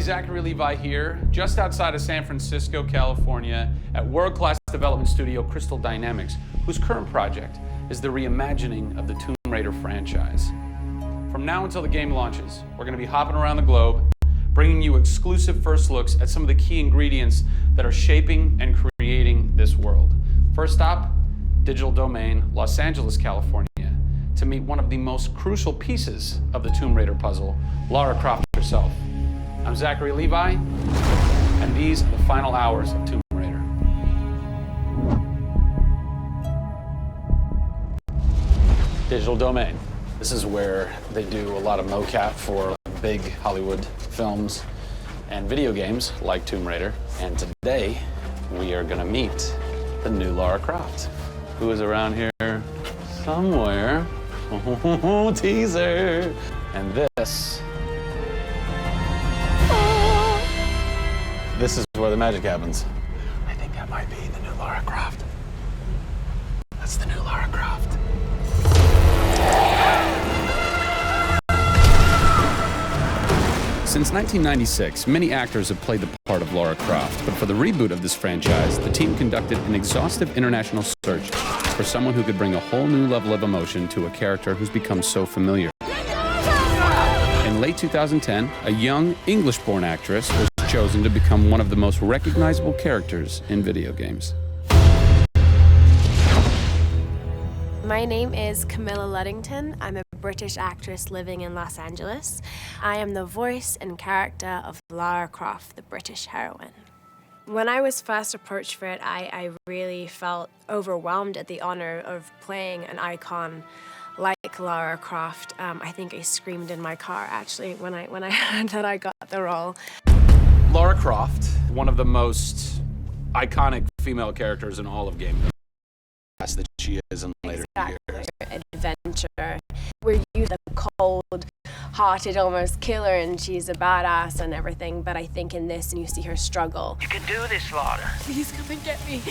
Zachary Levi here, just outside of San Francisco, California, at world-class development studio Crystal Dynamics, whose current project is the reimagining of the Tomb Raider franchise. From now until the game launches, we're going to be hopping around the globe, bringing you exclusive first looks at some of the key ingredients that are shaping and creating this world. First stop, Digital Domain, Los Angeles, California, to meet one of the most crucial pieces of the Tomb Raider puzzle, Lara Croft herself. I'm Zachary Levi, and these are the final hours of Tomb Raider. Digital Domain. This is where they do a lot of mocap for big Hollywood films and video games like Tomb Raider. And today, we are gonna meet the new Lara Croft, who is around here somewhere. Teaser! And this is where the magic happens. I think that might be the new Lara Croft. That's the new Lara Croft. Since 1996, many actors have played the part of Lara Croft, but for the reboot of this franchise, the team conducted an exhaustive international search for someone who could bring a whole new level of emotion to a character who's become so familiar. In late 2010, a young English-born actress was chosen to become one of the most recognizable characters in video games. My name is Camilla Luddington. I'm a British actress living in Los Angeles. I am the voice and character of Lara Croft, the British heroine. When I was first approached for it, I really felt overwhelmed at the honor of playing an icon like Lara Croft. I think I screamed in my car, actually, when I heard that I got the role. Lara Croft, one of the most iconic female characters in all of gaming. That she is in later years. Adventure. We're used to the cold-hearted, almost killer, and she's a badass and everything, but I think in this, and you see her struggle. You can do this, Lara. Please come and get me.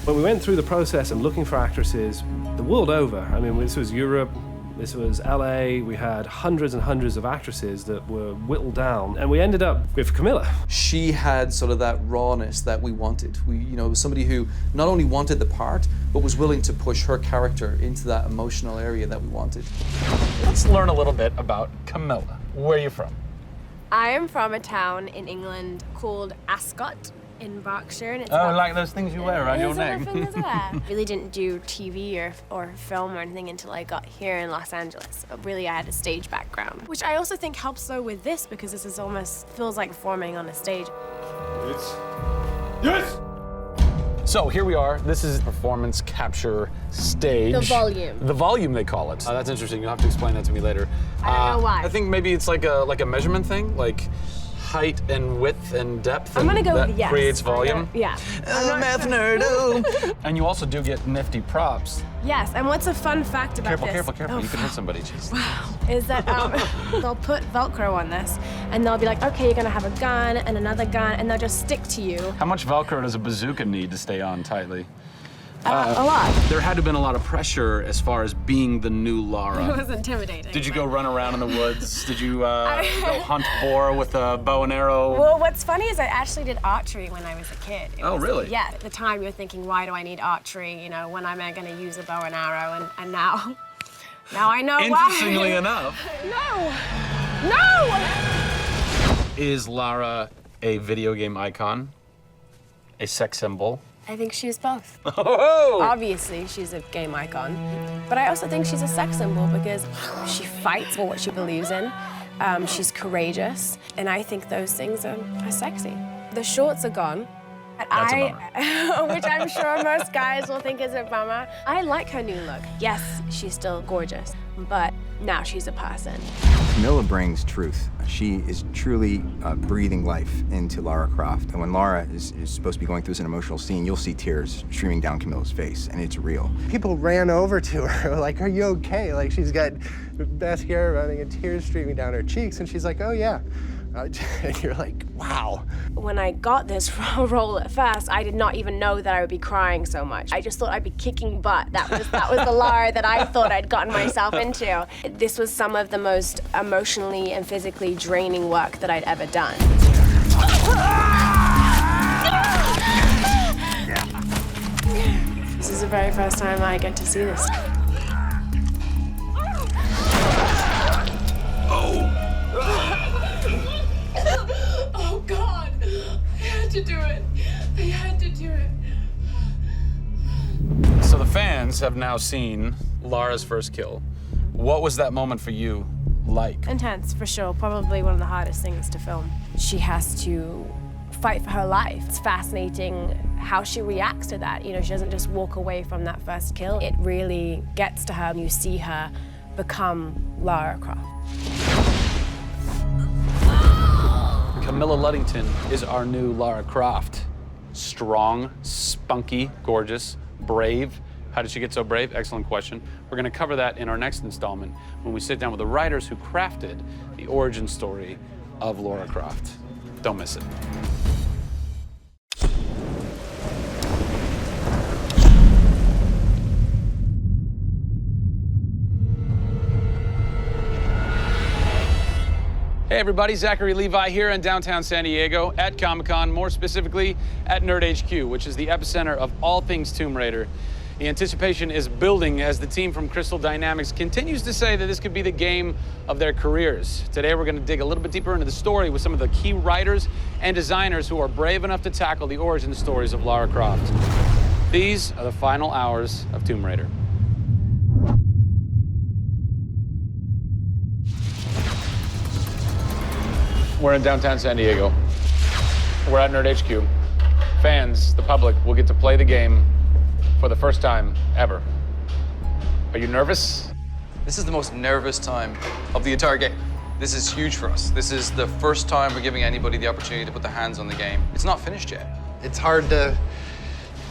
When we went through the process of looking for actresses the world over, I mean, this was Europe, this was LA, we had hundreds and hundreds of actresses that were whittled down, and we ended up with Camilla. She had sort of that rawness that we wanted. Was somebody who not only wanted the part, but was willing to push her character into that emotional area that we wanted. Let's learn a little bit about Camilla. Where are you from? I am from a town in England called Ascot in Berkshire. And it's like those things you wear around your neck. Really didn't do TV or film or anything until I got here in Los Angeles. Really, I had a stage background, which I also think helps though with this because this is almost feels like performing on a stage. Yes! So here we are. This is performance capture stage. The volume. The volume, they call it. That's interesting. You'll have to explain that to me later. I don't know why. I think maybe it's like a measurement thing, like height and width and depth. I'm gonna go that with yes. Creates volume. Yeah. Math nerd. And you also do get nifty props. Yes, and what's a fun fact about this? Careful. You can hit somebody. Jeez. Wow. Is that they'll put Velcro on this, and they'll be like, okay, you're gonna have a gun and another gun, and they'll just stick to you. How much Velcro does a bazooka need to stay on tightly? A lot. There had to have been a lot of pressure as far as being the new Lara. It was intimidating. Did you go run around in the woods? Did you go hunt boar with a bow and arrow? Well, what's funny is I actually did archery when I was a kid. Really? Yeah, at the time you're thinking, why do I need archery? You know, when am I gonna use a bow and arrow? And now I know why. Interestingly enough. No! Is Lara a video game icon? A sex symbol? I think she's both. Oh! Obviously, she's a game icon, but I also think she's a sex symbol because she fights for what she believes in. She's courageous, and I think those things are sexy. The shorts are gone. That's a bummer. Which I'm sure most guys will think is a bummer. I like her new look. Yes, she's still gorgeous, but now she's a person. Camilla brings truth. She is truly breathing life into Lara Croft. And when Lara is supposed to be going through an emotional scene, you'll see tears streaming down Camilla's face, and it's real. People ran over to her, like, are you okay? Like, she's got mascara running and tears streaming down her cheeks, and she's like, oh, yeah. And you're like, wow. When I got this role at first, I did not even know that I would be crying so much. I just thought I'd be kicking butt. That was the Lara that I thought I'd gotten myself into. This was some of the most emotionally and physically draining work that I'd ever done. This is the very first time I get to see this. Oh, God. They had to do it. They had to do it. So the fans have now seen Lara's first kill. What was that moment for you like? Intense, for sure. Probably one of the hardest things to film. She has to fight for her life. It's fascinating how she reacts to that. You know, she doesn't just walk away from that first kill. It really gets to her, and you see her become Lara Croft. Camilla Luddington is our new Lara Croft. Strong, spunky, gorgeous, brave. How did she get so brave? Excellent question. We're going to cover that in our next installment when we sit down with the writers who crafted the origin story of Lara Croft. Don't miss it. Hey everybody, Zachary Levi here in downtown San Diego at Comic-Con, more specifically at Nerd HQ, which is the epicenter of all things Tomb Raider. The anticipation is building as the team from Crystal Dynamics continues to say that this could be the game of their careers. Today we're going to dig a little bit deeper into the story with some of the key writers and designers who are brave enough to tackle the origin stories of Lara Croft. These are the final hours of Tomb Raider. We're in downtown San Diego. We're at Nerd HQ. Fans, the public, will get to play the game for the first time ever. Are you nervous? This is the most nervous time of the entire game. This is huge for us. This is the first time we're giving anybody the opportunity to put their hands on the game. It's not finished yet. It's hard to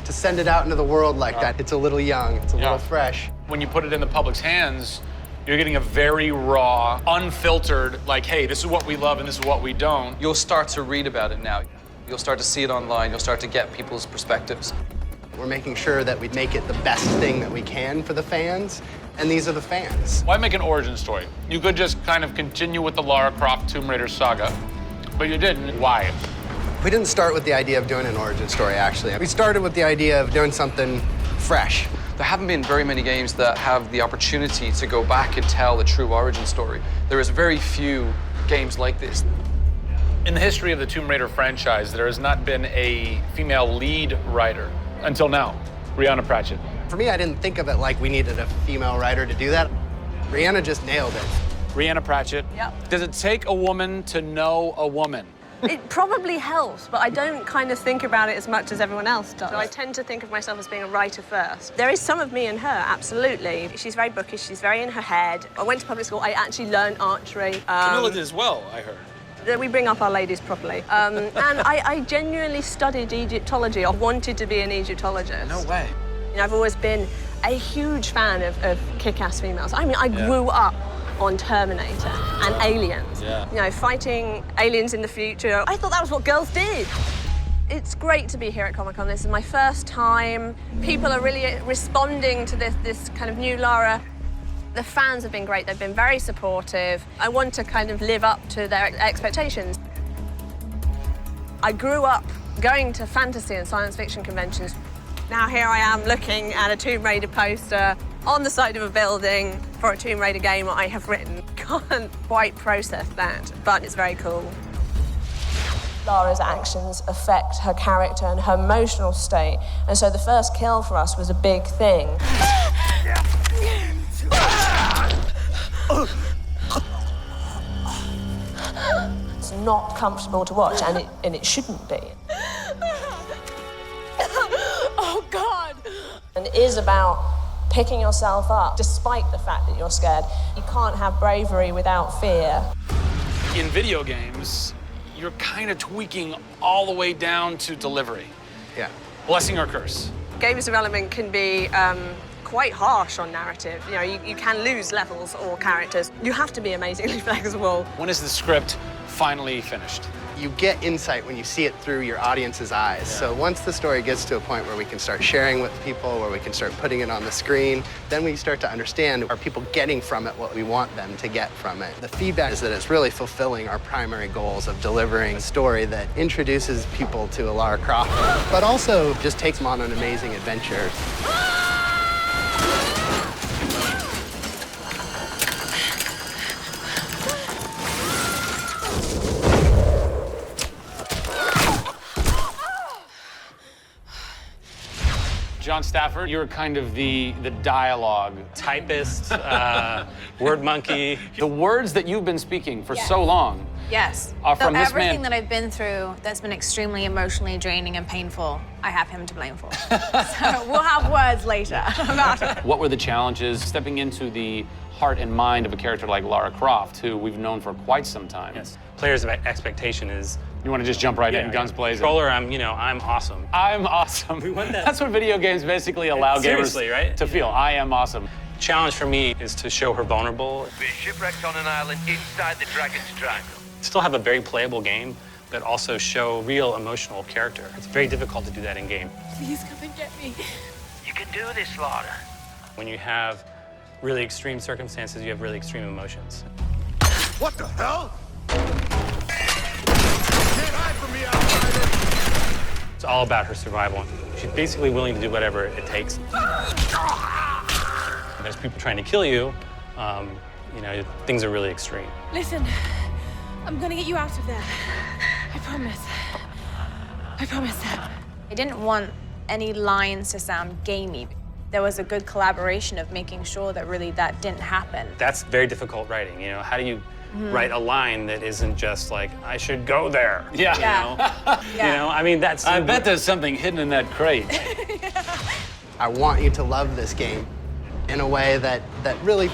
send it out into the world like that. It's a little young, it's a little fresh. When you put it in the public's hands, you're getting a very raw, unfiltered, like, hey, this is what we love and this is what we don't. You'll start to read about it now. You'll start to see it online. You'll start to get people's perspectives. We're making sure that we make it the best thing that we can for the fans, and these are the fans. Why make an origin story? You could just kind of continue with the Lara Croft Tomb Raider saga, but you didn't. Why? We didn't start with the idea of doing an origin story, actually. We started with the idea of doing something fresh. There haven't been very many games that have the opportunity to go back and tell the true origin story. There is very few games like this. In the history of the Tomb Raider franchise, there has not been a female lead writer until now, Rhianna Pratchett. For me, I didn't think of it like we needed a female writer to do that. Rhianna just nailed it. Rhianna Pratchett. Yep. Does it take a woman to know a woman? It probably helps, but I don't kind of think about it as much as everyone else does. I tend to think of myself as being a writer first. There is some of me in her, absolutely. She's very bookish, she's very in her head. I went to public school, I actually learned archery. Camilla did as well, I heard. We bring up our ladies properly. And I genuinely studied Egyptology. I wanted to be an Egyptologist. No way. You know, I've always been a huge fan of kick-ass females. I mean, I grew up on Terminator and Aliens. Yeah. You know, fighting aliens in the future. I thought that was what girls did. It's great to be here at Comic-Con. This is my first time. People are really responding to this kind of new Lara. The fans have been great. They've been very supportive. I want to kind of live up to their expectations. I grew up going to fantasy and science fiction conventions. Now here I am looking at a Tomb Raider poster on the side of a building for a Tomb Raider game I have written. Can't quite process that, but it's very cool. Lara's actions affect her character and her emotional state, and so the first kill for us was a big thing. It's not comfortable to watch, and it shouldn't be. Oh, God! And it is about picking yourself up, despite the fact that you're scared. You can't have bravery without fear. In video games, you're kind of tweaking all the way down to delivery. Yeah. Blessing or curse? Games development can be quite harsh on narrative. You know, you can lose levels or characters. You have to be amazingly flexible. When is the script finally finished? You get insight when you see it through your audience's eyes. So once the story gets to a point where we can start sharing with people, where we can start putting it on the screen, then we start to understand, are people getting from it what we want them to get from it? The feedback is that it's really fulfilling our primary goals of delivering a story that introduces people to Lara Croft, but also just takes them on an amazing adventure. John Stafford, you're kind of the dialogue. Typist, word monkey. The words that you've been speaking for so long Yes. are from this everything man. that I've been through that's been extremely emotionally draining and painful, I have him to blame for. So we'll have words later about it. What were the challenges stepping into the heart and mind of a character like Lara Croft, who we've known for quite some time? Yes. Players' expectation is. You want to just jump right in, guns blazing? Controller, I'm awesome. I'm awesome. We want that. That's what video games basically allow Seriously, gamers right? to feel. I am awesome. Challenge for me is to show her vulnerable. We're shipwrecked on an island inside the Dragon's Triangle. Still have a very playable game, but also show real emotional character. It's very difficult to do that in game. Please come and get me. You can do this, Lara. When you have really extreme circumstances, you have really extreme emotions. What the hell? Can't hide from me, outsider! It's all about her survival. She's basically willing to do whatever it takes. There's people trying to kill you. Things are really extreme. Listen, I'm gonna get you out of there. I promise. I promise. I didn't want any lines to sound gamey. There was a good collaboration of making sure that really that didn't happen. That's very difficult writing. How do you write a line that isn't just like, I should go there? Yeah. That's. I bet there's something hidden in that crate. I want you to love this game in a way that really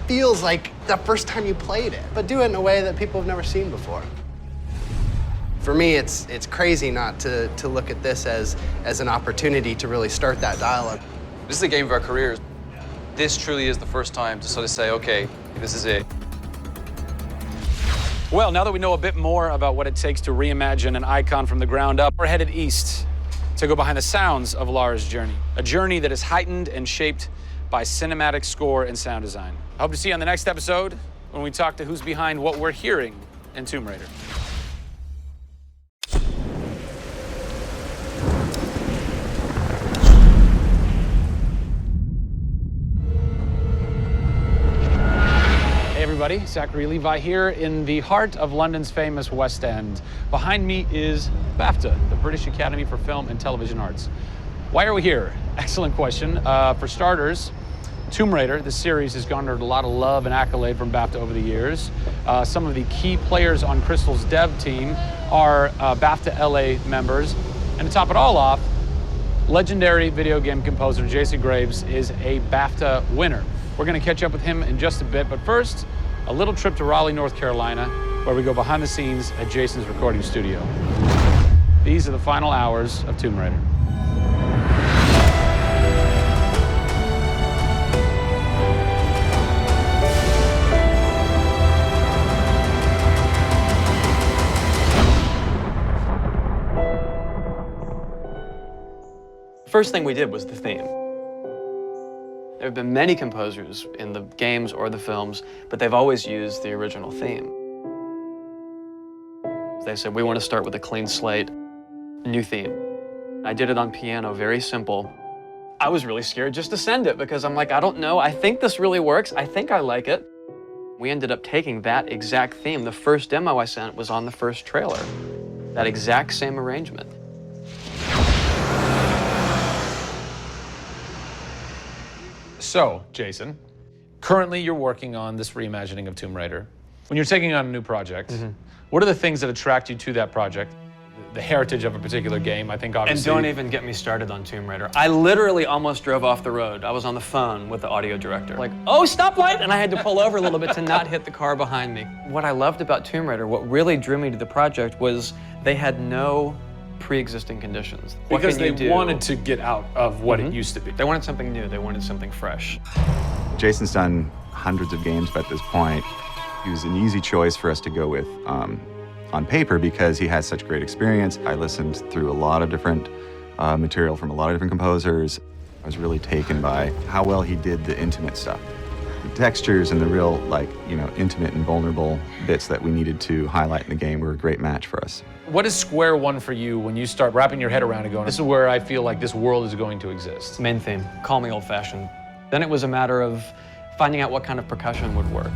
feels like the first time you played it, but do it in a way that people have never seen before. For me, it's crazy not to look at this as an opportunity to really start that dialogue. This is the game of our careers. This truly is the first time to sort of say, okay, this is it. Well, now that we know a bit more about what it takes to reimagine an icon from the ground up, we're headed east to go behind the sounds of Lara's journey. A journey that is heightened and shaped by cinematic score and sound design. I hope to see you on the next episode when we talk to who's behind what we're hearing in Tomb Raider. Hey everybody, Zachary Levi here in the heart of London's famous West End. Behind me is BAFTA, the British Academy for Film and Television Arts. Why are we here? Excellent question. For starters, Tomb Raider, the series, has garnered a lot of love and accolade from BAFTA over the years. Some of the key players on Crystal's dev team are BAFTA LA members. And to top it all off, legendary video game composer Jason Graves is a BAFTA winner. We're going to catch up with him in just a bit, but first, a little trip to Raleigh, North Carolina, where we go behind the scenes at Jason's recording studio. These are the final hours of Tomb Raider. First thing we did was the theme. There have been many composers in the games or the films, but they've always used the original theme. They said, we want to start with a clean slate, new theme. I did it on piano, very simple. I was really scared just to send it because I'm like, I don't know, I think this really works, I think I like it. We ended up taking that exact theme. The first demo I sent was on the first trailer. That exact same arrangement. So, Jason, currently you're working on this reimagining of Tomb Raider. When you're taking on a new project, what are the things that attract you to that project? The heritage of a particular game, I think obviously. And don't even get me started on Tomb Raider. I literally almost drove off the road. I was on the phone with the audio director. Like, oh, stoplight! And I had to pull over a little bit to not hit the car behind me. What I loved about Tomb Raider, what really drew me to the project was they had no pre-existing conditions. What Because can you they do? wanted to get out of what it used to be. They wanted something new. They wanted something fresh. Jason's done hundreds of games by this point. He was an easy choice for us to go with. on paper because he has such great experience. I listened through a lot of different material from a lot of different composers. I was really taken by how well he did the intimate stuff. The textures and the real, intimate and vulnerable bits that we needed to highlight in the game were a great match for us. What is square one for you when you start wrapping your head around it going, this is where I feel like this world is going to exist? Main theme, call me old-fashioned. Then it was a matter of finding out what kind of percussion would work.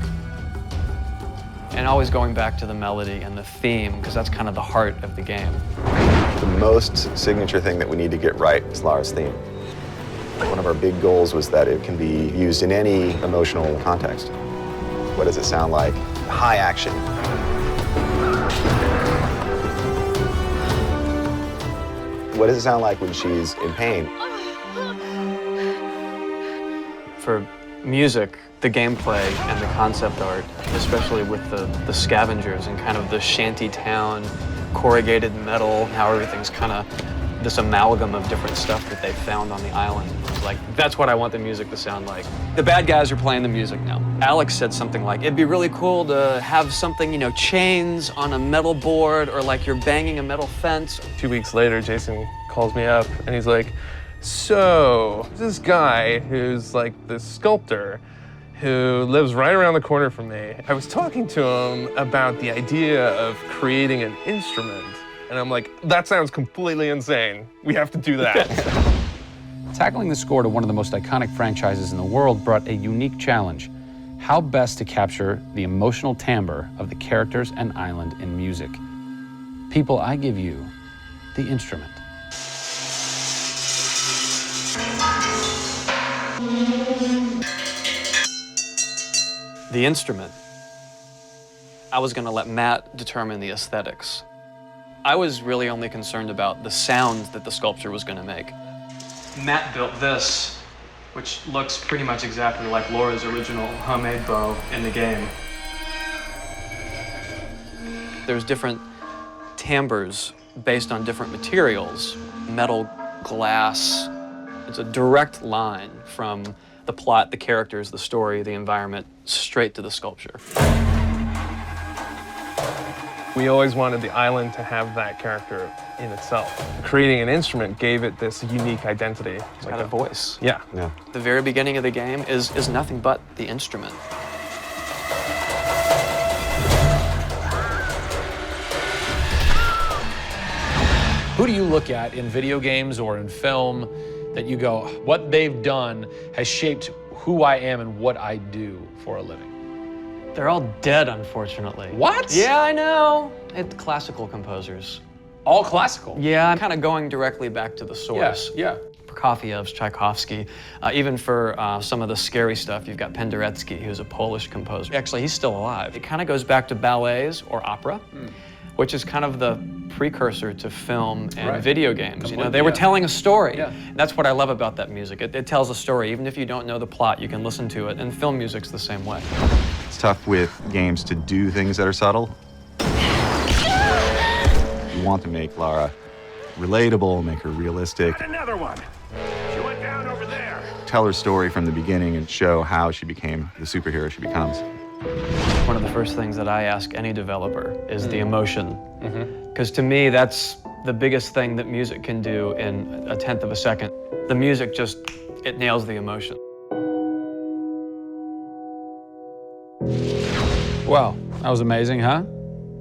And always going back to the melody and the theme, because that's kind of the heart of the game. The most signature thing that we need to get right is Lara's theme. One of our big goals was that it can be used in any emotional context. What does it sound like? High action. What does it sound like when she's in pain? For music, the gameplay and the concept art, especially with the scavengers and kind of the shanty town, corrugated metal, how everything's kind of this amalgam of different stuff that they found on the island. It's like, that's what I want the music to sound like. The bad guys are playing the music now. Alex said something like, it'd be really cool to have something, chains on a metal board, or like you're banging a metal fence. 2 weeks later, Jason calls me up and he's like, so this guy who's like the sculptor who lives right around the corner from me, I was talking to him about the idea of creating an instrument. And I'm like, that sounds completely insane. We have to do that. Tackling the score to one of the most iconic franchises in the world brought a unique challenge. How best to capture the emotional timbre of the characters and island in music? People, I give you the instrument. The instrument. I was going to let Matt determine the aesthetics. I was really only concerned about the sounds that the sculpture was going to make. Matt built this, which looks pretty much exactly like Laura's original homemade bow in the game. There's different timbres based on different materials, metal, glass. It's a direct line from the plot, the characters, the story, the environment, straight to the sculpture. We always wanted the island to have that character in itself. Creating an instrument gave it this unique identity. It's got a voice. Yeah. The very beginning of the game is nothing but the instrument. Who do you look at in video games or in film that you go, what they've done has shaped who I am and what I do for a living? They're all dead, unfortunately. What? Yeah, I know. It's classical composers. All classical? Yeah, I'm kind of going directly back to the source. Yeah. Prokofiev's, Tchaikovsky. Even for some of the scary stuff, you've got Penderecki, who's a Polish composer. Actually, he's still alive. It kind of goes back to ballets or opera, which is kind of the precursor to film and video games. They were telling a story. Yeah. That's what I love about that music. It tells a story. Even if you don't know the plot, you can listen to it, and film music's the same way. It's tough with games to do things that are subtle. You want to make Lara relatable, make her realistic. Another one. She went down over there. Tell her story from the beginning and show how she became the superhero she becomes. One of the first things that I ask any developer is the emotion. Because to me, that's the biggest thing that music can do in a tenth of a second. The music it nails the emotion. Wow, that was amazing, huh?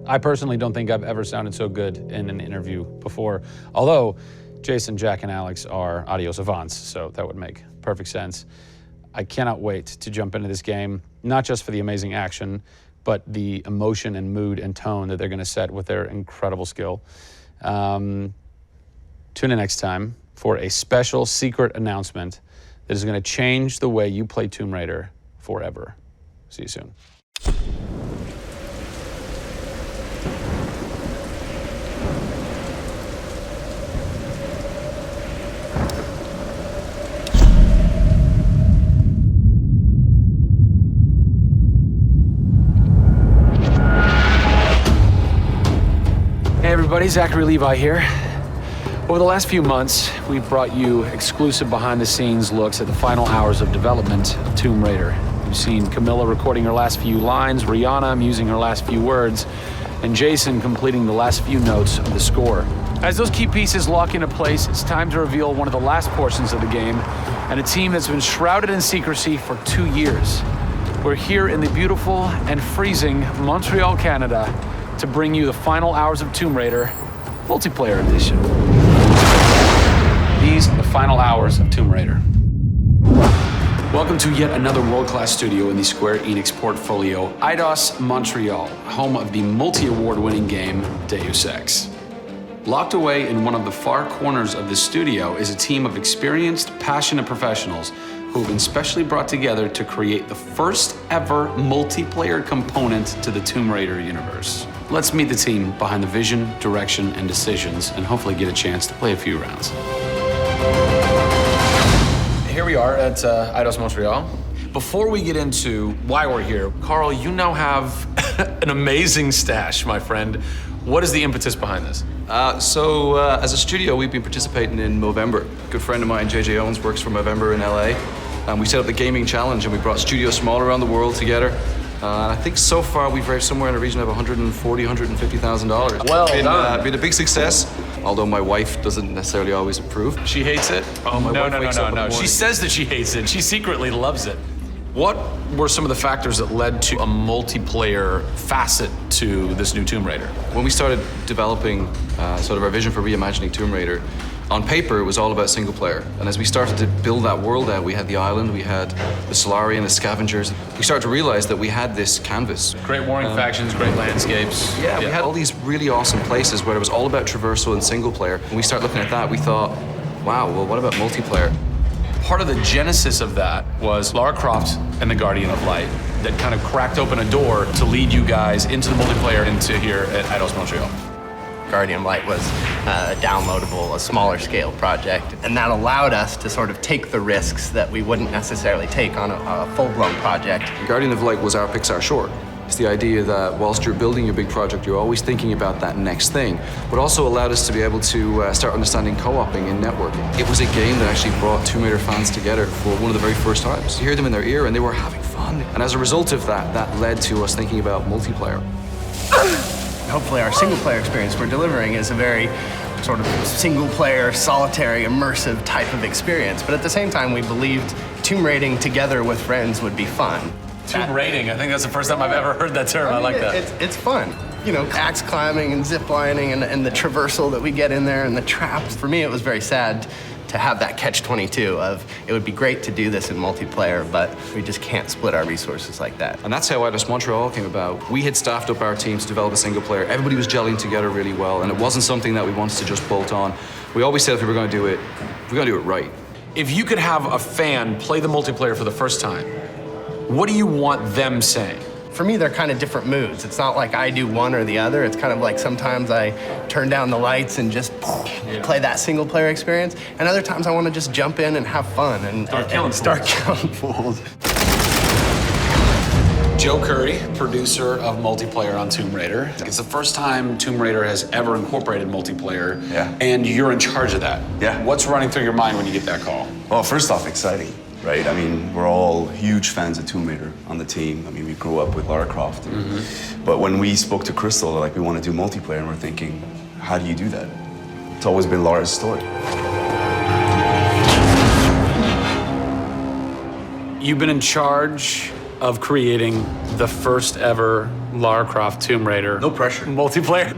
I personally don't think I've ever sounded so good in an interview before, although Jason, Jack, and Alex are audio savants, so that would make perfect sense. I cannot wait to jump into this game, not just for the amazing action, but the emotion and mood and tone that they're going to set with their incredible skill. Tune in next time for a special secret announcement that is going to change the way you play Tomb Raider forever. See you soon. Hey everybody, Zachary Levi here. Over the last few months, we've brought you exclusive behind-the-scenes looks at the final hours of development of Tomb Raider. You've seen Camilla recording her last few lines, Rihanna musing her last few words, and Jason completing the last few notes of the score. As those key pieces lock into place, it's time to reveal one of the last portions of the game, and a team that's been shrouded in secrecy for 2 years. We're here in the beautiful and freezing Montreal, Canada, to bring you the final hours of Tomb Raider Multiplayer Edition. These are the final hours of Tomb Raider. Welcome to yet another world-class studio in the Square Enix portfolio, Eidos Montreal, home of the multi-award-winning game Deus Ex. Locked away in one of the far corners of the studio is a team of experienced, passionate professionals who have been specially brought together to create the first ever multiplayer component to the Tomb Raider universe. Let's meet the team behind the vision, direction, and decisions, and hopefully get a chance to play a few rounds. Here we are at Eidos Montreal. Before we get into why we're here, Carl, you now have an amazing stash, my friend. What is the impetus behind this? As a studio, we've been participating in Movember. A good friend of mine, JJ Owens, works for Movember in LA. And we set up the Gaming Challenge, and we brought studios from all around the world together. I think so far we've raised somewhere in the region of $140,000, $150,000. Well done. Been a big success, although my wife doesn't necessarily always approve. She hates it? Oh, my wife wakes up in the morning. She says that she hates it. She secretly loves it. What were some of the factors that led to a multiplayer facet to this new Tomb Raider? When we started developing sort of our vision for reimagining Tomb Raider, on paper, it was all about single player. And as we started to build that world out, we had the island, we had the Solari and the Scavengers. We started to realize that we had this canvas. Great warring factions, great landscapes. Yeah, we had all these really awesome places where it was all about traversal and single player. When we started looking at that, we thought, wow, well, what about multiplayer? Part of the genesis of that was Lara Croft and the Guardian of Light that kind of cracked open a door to lead you guys into the multiplayer into here at Eidos Montreal. Guardian of Light was a downloadable, a smaller scale project, and that allowed us to sort of take the risks that we wouldn't necessarily take on a full-blown project. Guardian of Light was our Pixar short. It's the idea that whilst you're building your big project, you're always thinking about that next thing, but also allowed us to be able to start understanding co-oping and networking. It was a game that actually brought Tomb Raider fans together for one of the very first times. You hear them in their ear and they were having fun. And as a result of that, that led to us thinking about multiplayer. Hopefully our single-player experience we're delivering is a very sort of single-player, solitary, immersive type of experience. But at the same time, we believed tomb raiding together with friends would be fun. Tomb raiding, I think that's the first time I've ever heard that term. I like that. It's fun. You know, axe climbing and zip lining and the traversal that we get in there and the traps. For me, it was very sad to have that catch-22 of it would be great to do this in multiplayer, but we just can't split our resources like that. And that's how Eidos Montreal came about. We had staffed up our team to develop a single player. Everybody was gelling together really well, and it wasn't something that we wanted to just bolt on. We always said if we were going to do it, we're going to do it right. If you could have a fan play the multiplayer for the first time, what do you want them saying? For me, they're kind of different moods. It's not like I do one or the other. It's kind of like sometimes I turn down the lights and just play that single player experience. And other times I want to just jump in and have fun and start killing fools. Joe Curry, producer of multiplayer on Tomb Raider. It's the first time Tomb Raider has ever incorporated multiplayer. Yeah. And you're in charge of that. Yeah. What's running through your mind when you get that call? Well, first off, exciting. Right? I mean, we're all huge fans of Tomb Raider on the team. I mean, we grew up with Lara Croft. But when we spoke to Crystal, like, we want to do multiplayer, and we're thinking, how do you do that? It's always been Lara's story. You've been in charge of creating the first ever Lara Croft Tomb Raider. No pressure. Multiplayer.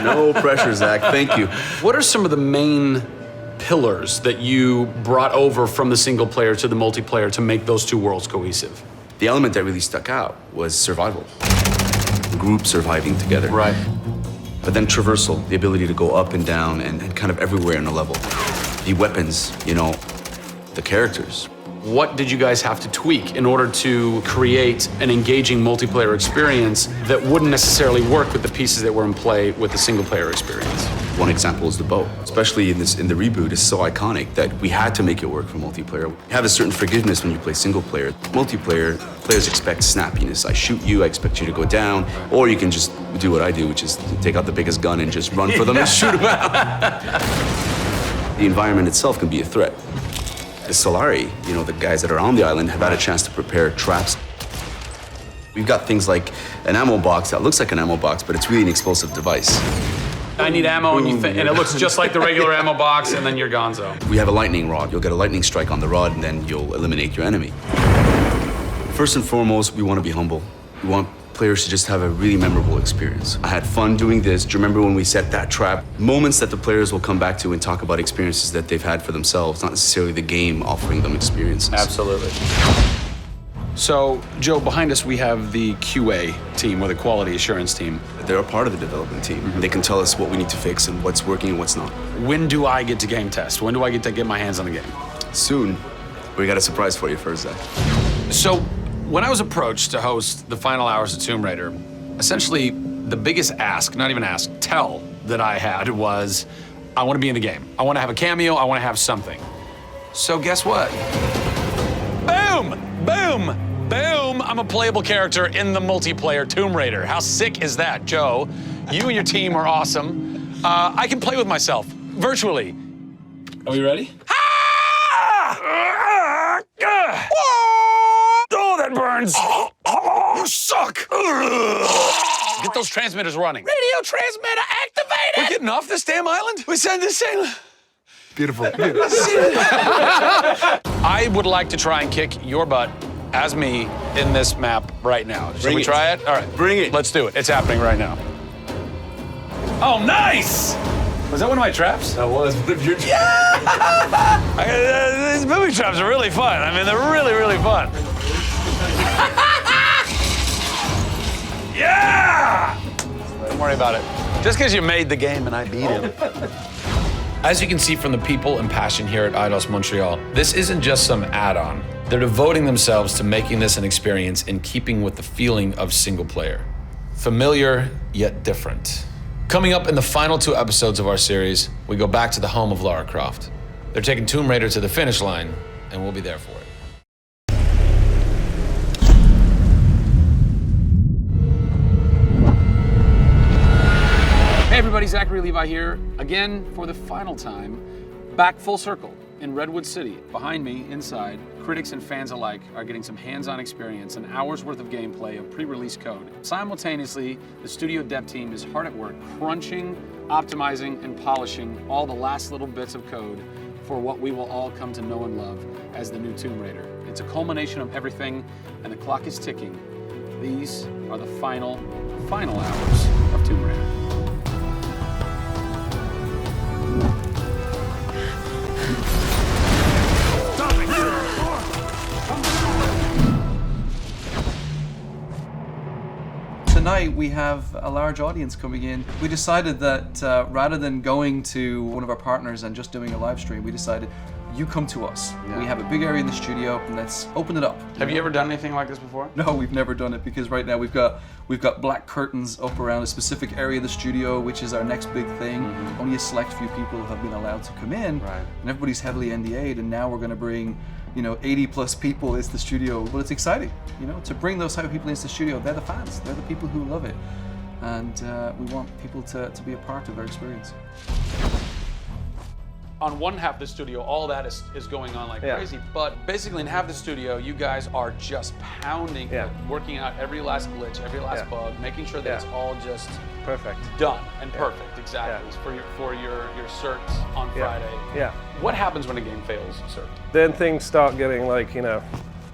No pressure, Zach. Thank you. What are some of the main pillars that you brought over from the single player to the multiplayer to make those two worlds cohesive? The element that really stuck out was survival. Group surviving together. Right. But then traversal, the ability to go up and down and kind of everywhere in a level. The weapons, you know, the characters. What did you guys have to tweak in order to create an engaging multiplayer experience that wouldn't necessarily work with the pieces that were in play with the single player experience? One example is the bow. Especially in the reboot, it's so iconic that we had to make it work for multiplayer. You have a certain forgiveness when you play single player. Multiplayer, players expect snappiness. I shoot you, I expect you to go down, or you can just do what I do, which is take out the biggest gun and just run for them and shoot them out. The environment itself can be a threat. The Solari, you know, the guys that are on the island have had a chance to prepare traps. We've got things like an ammo box that looks like an ammo box, but it's really an explosive device. I need ammo, and it looks just like the regular ammo box, and then you're gonzo. We have a lightning rod. You'll get a lightning strike on the rod, and then you'll eliminate your enemy. First and foremost, we want to be humble. We want players to just have a really memorable experience. I had fun doing this. Do you remember when we set that trap? Moments that the players will come back to and talk about experiences that they've had for themselves, not necessarily the game offering them experiences. Absolutely. So, Joe, behind us we have the QA team, or the quality assurance team. They're a part of the development team. They can tell us what we need to fix and what's working and what's not. When do I get to game test? When do I get to get my hands on the game? Soon. We got a surprise for you first, Zach. So, when I was approached to host the final hours of Tomb Raider, essentially the biggest ask, not even ask, tell that I had was, I want to be in the game. I want to have a cameo, I want to have something. So guess what? Boom! Boom! Boom! I'm a playable character in the multiplayer Tomb Raider. How sick is that, Joe? You and your team are awesome. I can play with myself, virtually. Are we ready? Oh, that burns! You suck! Get those transmitters running. Radio transmitter activated! We're getting off this damn island? We send this thing. Beautiful. I would like to try and kick your butt as me in this map right now. Should we try it? All right. Bring it. Let's do it. It's happening right now. Oh, nice! Was that one of my traps? That was one of your traps. Yeah! These movie traps are really fun. I mean, they're really, really fun. Yeah! Don't worry about it. Just because you made the game and I beat him. As you can see from the people and passion here at Eidos Montreal, this isn't just some add-on. They're devoting themselves to making this an experience in keeping with the feeling of single player. Familiar, yet different. Coming up in the final 2 episodes of our series, we go back to the home of Lara Croft. They're taking Tomb Raider to the finish line, and we'll be there for it. Hey everybody, Zachary Levi here, again for the final time, back full circle in Redwood City. Behind me, inside, critics and fans alike are getting some hands-on experience, an hour's worth of gameplay of pre-release code. Simultaneously, the studio dev team is hard at work crunching, optimizing, and polishing all the last little bits of code for what we will all come to know and love as the new Tomb Raider. It's a culmination of everything, and the clock is ticking. These are the final hours of Tomb Raider. Tonight we have a large audience coming in. We decided that rather than going to one of our partners and just doing a live stream, we decided you come to us. Yeah. We have a big area in the studio and let's open it up. Have you ever done anything like this before? No, we've never done it because right now we've got black curtains up around a specific area of the studio, which is our next big thing. Only a select few people have been allowed to come in, Right. and everybody's heavily NDA'd, and now we're going to bring 80 plus people into the studio. But it's exciting, to bring those type of people into the studio. They're the fans, they're the people who love it, and we want people to be a part of their experience. On one half of the studio, all that is going on like crazy, but basically in half the studio, you guys are just pounding, working out every last glitch, every last bug, making sure that it's all just perfect, done and perfect, exactly, for your certs on Friday. Yeah. What happens when a game fails cert? Then things start getting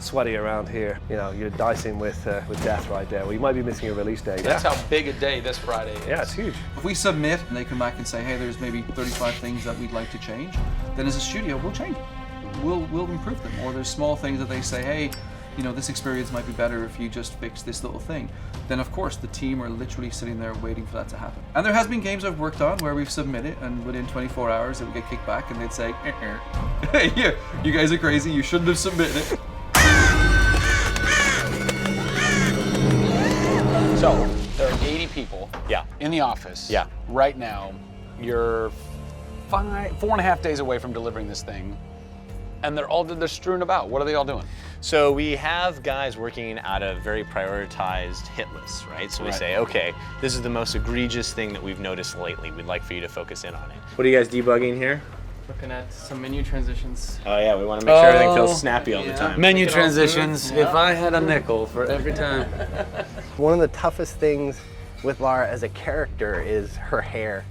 sweaty around here. You're dicing with death right there. Well, you might be missing a release date. That's how big a day this Friday is. Yeah, it's huge. If we submit and they come back and say, hey, there's maybe 35 things that we'd like to change, then as a studio, we'll change it. We'll improve them. Or there's small things that they say, hey, this experience might be better if you just fix this little thing. Then of course the team are literally sitting there waiting for that to happen. And there has been games I've worked on where we've submitted and within 24 hours it would get kicked back and they'd say, hey, you guys are crazy, you shouldn't have submitted it. So, there are 80 people in the office right now. You're 4.5 days away from delivering this thing, and they're strewn about. What are they all doing? So we have guys working out of very prioritized hit lists, right? So we say, okay, this is the most egregious thing that we've noticed lately. We'd like for you to focus in on it. What are you guys debugging here? Looking at some menu transitions. Oh yeah, we want to make sure everything feels snappy all the time. Menu transitions. If I had a nickel for every time. One of the toughest things with Lara as a character is her hair.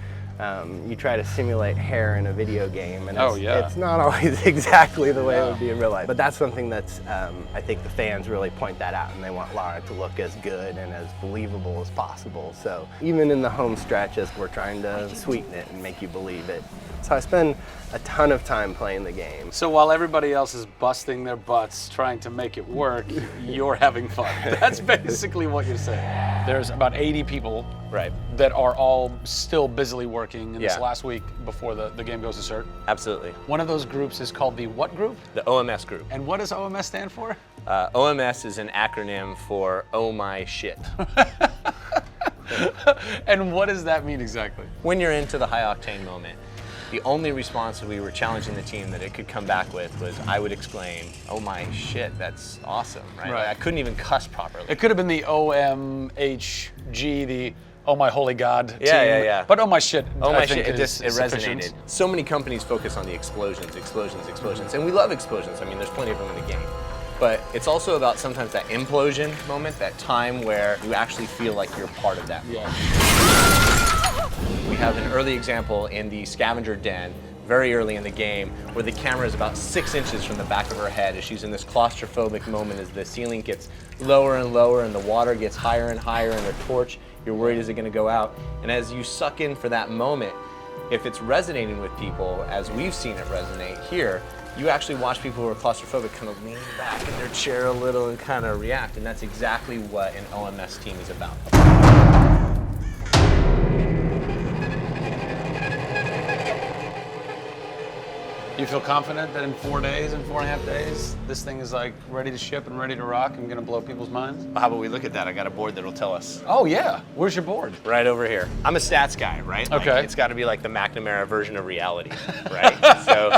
You try to simulate hair in a video game, and it's not always exactly the way it would be in real life. But that's something that's, I think the fans really point that out, and they want Lara to look as good and as believable as possible. So even in the home stretches, we're trying to sweeten it and make you believe it. So I spend a ton of time playing the game. So while everybody else is busting their butts trying to make it work, you're having fun. That's basically what you're saying. There's about 80 people that are all still busily working in this last week before the game goes to cert. Absolutely. One of those groups is called the what group? The OMS group. And what does OMS stand for? OMS is an acronym for Oh My Shit. And what does that mean exactly? When you're into the high octane moment, the only response that we were challenging the team that it could come back with was, I would exclaim, oh my shit, that's awesome, right? Like, I couldn't even cuss properly. It could have been the OMHG, the oh my holy god team. Yeah. But oh my shit, oh my I think shit, it is resonated. sufficient. So many companies focus on the explosions, and we love explosions. I mean, there's plenty of them in the game. But it's also about sometimes that implosion moment, that time where you actually feel like you're part of that. We have an early example in the scavenger den, very early in the game, where the camera is about 6 inches from the back of her head as she's in this claustrophobic moment as the ceiling gets lower and lower and the water gets higher and higher and her torch, you're worried, is it gonna go out? And as you suck in for that moment, if it's resonating with people, as we've seen it resonate here, you actually watch people who are claustrophobic kind of lean back in their chair a little and kind of react, and that's exactly what an OMS team is about. You feel confident that in 4 days, in 4.5 days, this thing is like ready to ship and ready to rock and gonna blow people's minds? Well, how about we look at that? I got a board that'll tell us. Oh yeah, where's your board? Right over here. I'm a stats guy, right? Okay. Like, it's gotta be like the McNamara version of reality, right? So,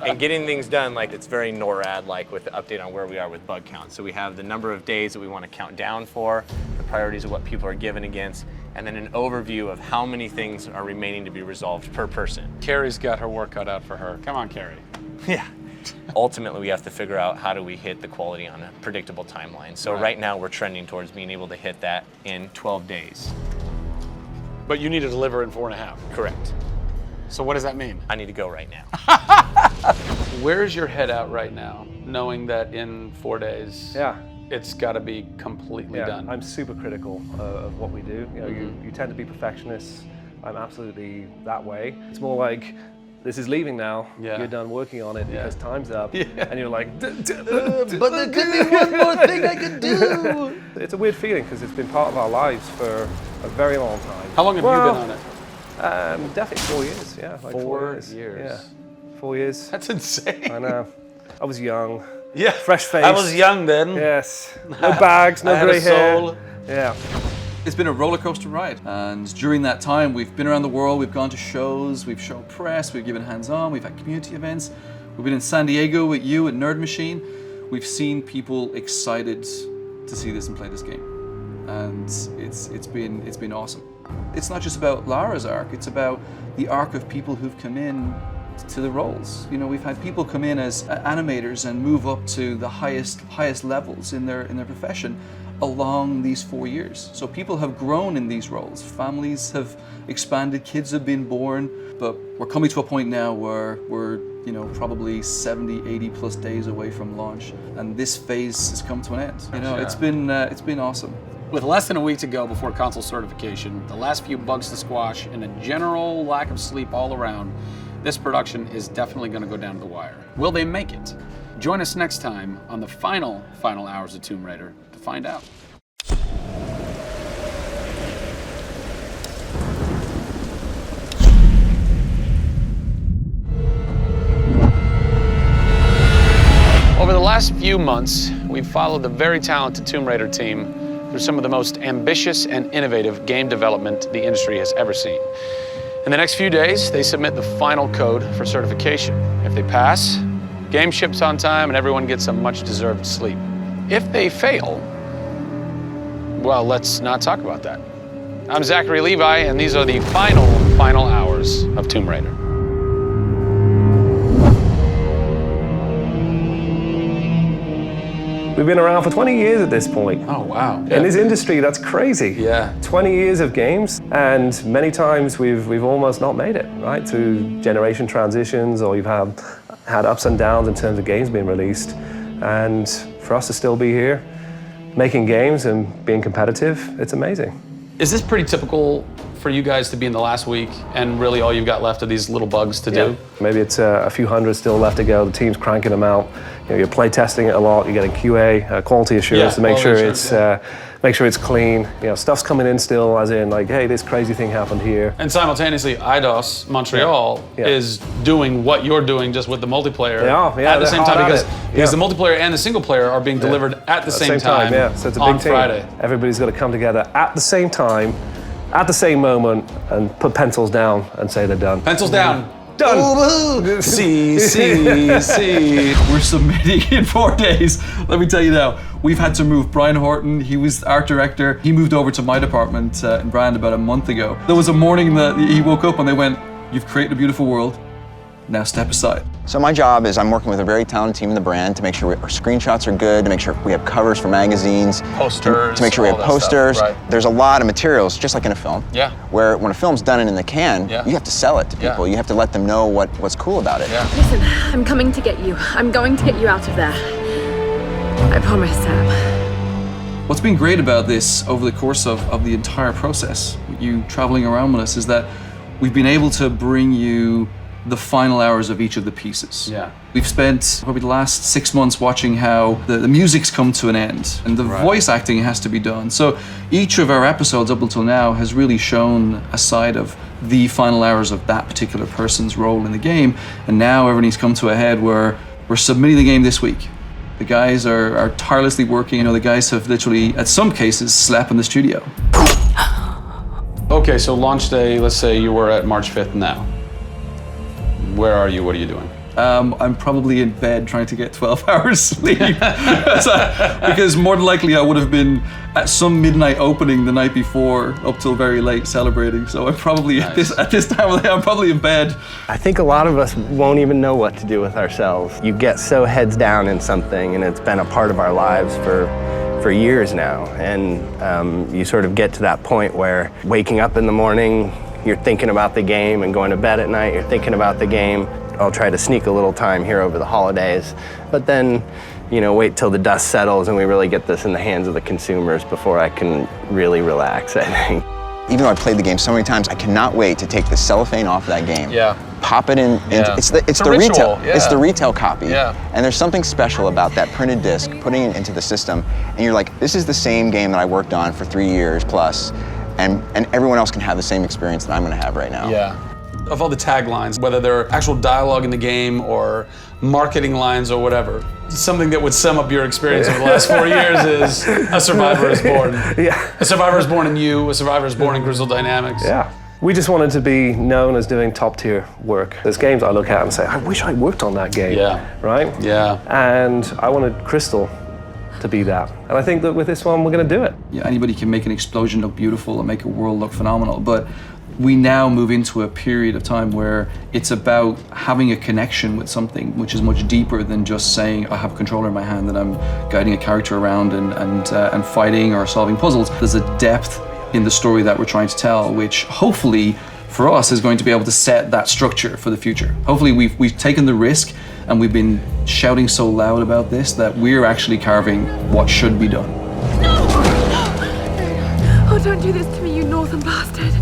and getting things done, like it's very NORAD-like with the update on where we are with bug count. So we have the number of days that we wanna count down for, the priorities of what people are given against, and then an overview of how many things are remaining to be resolved per person. Carrie's got her work cut out for her. Come on, Carrie. Yeah. Ultimately, we have to figure out how do we hit the quality on a predictable timeline. So right now, we're trending towards being able to hit that in 12 days. But you need to deliver in 4.5. Correct. So what does that mean? I need to go right now. Where's your head at right now, knowing that in 4 days, it's got to be completely done? I'm super critical of what we do. You know, you tend to be perfectionists. I'm absolutely that way. It's more like, this is leaving now. You're done working on it because time's up. And you're like, but there could be one more thing I could do. It's a weird feeling because it's been part of our lives for a very long time. How long have you been on it? Definitely 4 years, like 4 years. Yeah, 4 years. That's insane. I know. I was young. Yeah. Fresh face. I was young then. Yes. No bags, no grey hair. Yeah. It's been a roller coaster ride, and during that time we've been around the world, we've gone to shows, we've shown press, we've given hands-on, we've had community events, we've been in San Diego with you at Nerd Machine. We've seen people excited to see this and play this game, and it's been awesome. It's not just about Lara's arc, it's about the arc of people who've come in to the roles. You know, we've had people come in as animators and move up to the highest levels in their profession along these 4 years. So people have grown in these roles. Families have expanded, kids have been born, but we're coming to a point now where we're, you know, probably 70, 80 plus days away from launch, and this phase has come to an end. You know, it's been awesome. With less than a week to go before console certification, the last few bugs to squash, and a general lack of sleep all around, this production is definitely going to go down to the wire. Will they make it? Join us next time on the final hours of Tomb Raider to find out. Over the last few months, we've followed the very talented Tomb Raider team through some of the most ambitious and innovative game development the industry has ever seen. In the next few days, they submit the final code for certification. If they pass, game ships on time and everyone gets some much-deserved sleep. If they fail, well, let's not talk about that. I'm Zachary Levi, and these are the final hours of Tomb Raider. We've been around for 20 years at this point. Oh, wow. In this industry, that's crazy. Yeah. 20 years of games, and many times we've almost not made it, right? Through generation transitions, or you've had ups and downs in terms of games being released. And for us to still be here, making games and being competitive, it's amazing. Is this pretty typical for you guys to be in the last week and really all you've got left are these little bugs to do? Maybe it's a few hundred still left to go. The team's cranking them out. You're play testing it a lot. You're getting QA, quality assurance, to make sure it's clean. Stuff's coming in still, as in like, hey, this crazy thing happened here. And simultaneously, IDOS Montreal is doing what you're doing, just with the multiplayer. They are, at the same time, because the multiplayer and the single player are being delivered at the same time. So it's a big on team. Friday. Everybody's got to come together at the same time, at the same moment, and put pencils down and say they're done. Pencils down. Done. See. We're submitting in 4 days. Let me tell you now, we've had to move. Brian Horton, he was art director. He moved over to my department in Brand about a month ago. There was a morning that he woke up and they went, "You've created a beautiful world. Now step aside." So my job is I'm working with a very talented team in the brand to make sure our screenshots are good, to make sure we have covers for magazines, posters, to make sure we have posters. Stuff, right. There's a lot of materials, just like in a film. Yeah. Where when a film's done and in the can, you have to sell it to people. You have to let them know what's cool about it. Listen, I'm coming to get you. I'm going to get you out of there. I promise, Sam. What's been great about this over the course of the entire process, you traveling around with us, is that we've been able to bring you the final hours of each of the pieces. Yeah. We've spent probably the last 6 months watching how the music's come to an end and the voice acting has to be done. So each of our episodes up until now has really shown a side of the final hours of that particular person's role in the game. And now everything's come to a head where we're submitting the game this week. The guys are tirelessly working. The guys have literally, at some cases, slept in the studio. Okay, so launch day, let's say you were at March 5th now. Where are you? What are you doing? I'm probably in bed trying to get 12 hours sleep. Because more than likely I would have been at some midnight opening the night before up till very late celebrating. So I'm probably at this time of the day, I'm probably in bed. I think a lot of us won't even know what to do with ourselves. You get so heads down in something, and it's been a part of our lives for years now. And you sort of get to that point where waking up in the morning, you're thinking about the game, and going to bed at night, you're thinking about the game. I'll try to sneak a little time here over the holidays, but then, wait till the dust settles and we really get this in the hands of the consumers before I can really relax, I think. Even though I played the game so many times, I cannot wait to take the cellophane off of that game. Yeah. Pop it in. Yeah. It's the ritual, retail. yeah. It's the retail copy. Yeah. And there's something special about that printed disc, putting it into the system, and you're like, this is the same game that I worked on for 3 years plus. And everyone else can have the same experience that I'm going to have right now. Yeah. Of all the taglines, whether they're actual dialogue in the game or marketing lines or whatever, something that would sum up your experience over the last 4 years is A Survivor is Born. Yeah. A Survivor is born in you, A Survivor is born in Crystal Dynamics. Yeah. We just wanted to be known as doing top tier work. There's games I look at and say, I wish I worked on that game. Yeah. Right? Yeah. And I wanted Crystal to be that. And I think that with this one, we're going to do it. Yeah, anybody can make an explosion look beautiful and make a world look phenomenal, but we now move into a period of time where it's about having a connection with something which is much deeper than just saying I have a controller in my hand and I'm guiding a character around and fighting or solving puzzles. There's a depth in the story that we're trying to tell, which hopefully for us is going to be able to set that structure for the future. Hopefully we've taken the risk and we've been shouting so loud about this that we're actually carving what should be done. Oh, don't do this to me, you northern bastard.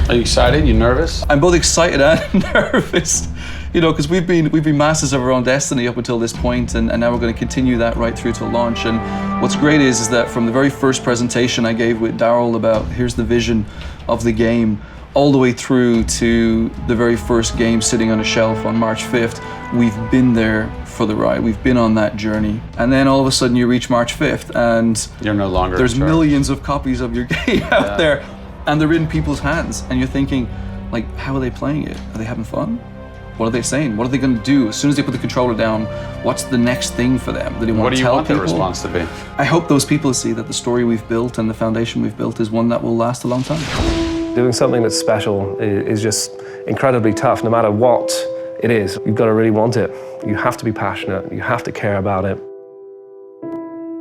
Are you excited? You nervous? I'm both excited and nervous, because we've been masters of our own destiny up until this point, and now we're going to continue that right through to launch. And what's great is that from the very first presentation I gave with Daryl about here's the vision of the game, all the way through to the very first game sitting on a shelf on March 5th, we've been there for the ride. We've been on that journey. And then all of a sudden you reach March 5th and you're no longer there's millions of copies of your game out there, and they're in people's hands. And you're thinking, like, how are they playing it? Are they having fun? What are they saying? What are they going to do? As soon as they put the controller down, what's the next thing for them? Do they want to tell people? What do you want their response to be? I hope those people see that the story we've built and the foundation we've built is one that will last a long time. Doing something that's special is just incredibly tough, no matter what it is. You've got to really want it. You have to be passionate. You have to care about it.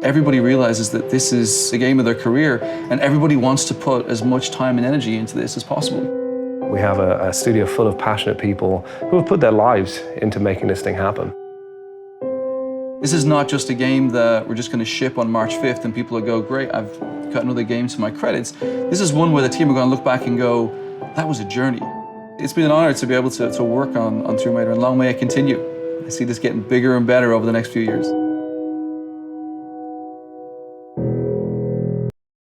everybody realizes that this is a game of their career, and everybody wants to put as much time and energy into this as possible. We have a studio full of passionate people who have put their lives into making this thing happen. This is not just a game that we're just going to ship on March 5th and people will go, great, I've got another game to my credits. This is one where the team are going to look back and go, that was a journey. It's been an honor to be able to work on Tomb Raider, and long may it continue. I see this getting bigger and better over the next few years.